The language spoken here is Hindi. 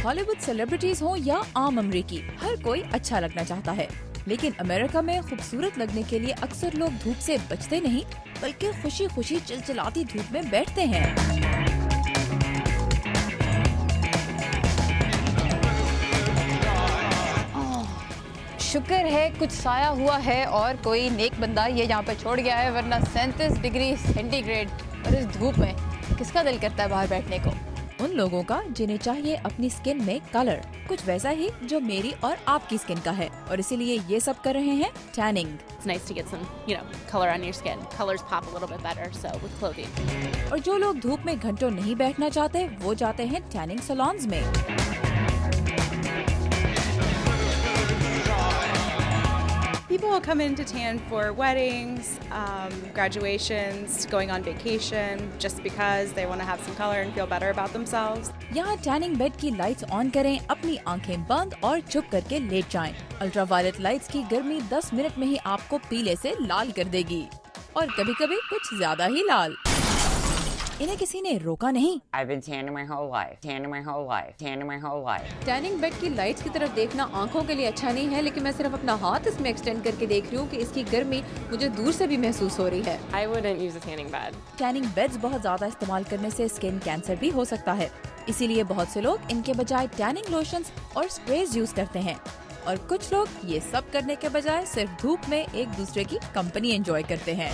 हॉलीवुड सेलिब्रिटीज हो या आम अमरीकी, हर कोई अच्छा लगना चाहता है। लेकिन अमेरिका में खूबसूरत लगने के लिए अक्सर लोग धूप से बचते नहीं, बल्कि खुशी खुशी चिलचिलाती धूप में बैठते हैं। शुक्र है कुछ साया हुआ है और कोई नेक बंदा ये यहाँ पे छोड़ गया है, वरना 37 डिग्री सेंटीग्रेड और इस धूप में किसका दिल करता है बाहर बैठने को। उन लोगों का जिन्हें चाहिए अपनी स्किन में कलर, कुछ वैसा ही जो मेरी और आपकी स्किन का है, और इसीलिए ये सब कर रहे हैं tanning. It's nice to get some, color on your skin. Colors pop a little bit better, so with clothing. और जो लोग धूप में घंटों नहीं बैठना चाहते, वो जाते हैं टैनिंग सैलून्स में। People will come in to tan for weddings, graduations, going on vacation, just because they want to have some color and feel better about themselves. यहाँ टैनिंग बेड की लाइट्स ऑन करें, अपनी आंखें बंद और चुप करके लेट जाएं। अल्ट्रावायलेट लाइट्स की गर्मी 10 मिनट में ही आपको पीले से लाल कर देगी, और कभी-कभी कुछ ज्यादा ही लाल। इन्हें किसी ने रोका नहीं। I've been tanning my whole life, tanning my whole life, tanning my whole life. Tanning bed की लाइट्स की तरफ देखना आंखों के लिए अच्छा नहीं है, लेकिन मैं सिर्फ अपना हाथ इसमें एक्सटेंड करके देख रही हूँ कि इसकी गर्मी मुझे दूर से भी महसूस हो रही है। I wouldn't use a tanning bed. Tanning beds बहुत ज्यादा इस्तेमाल करने से स्किन कैंसर भी हो सकता है, इसीलिए बहुत से लोग इनके बजाय टैनिंग लोशंस और स्प्रेज यूज करते हैं, और कुछ लोग ये सब करने के बजाय सिर्फ धूप में एक दूसरे की कंपनी एंजॉय करते हैं।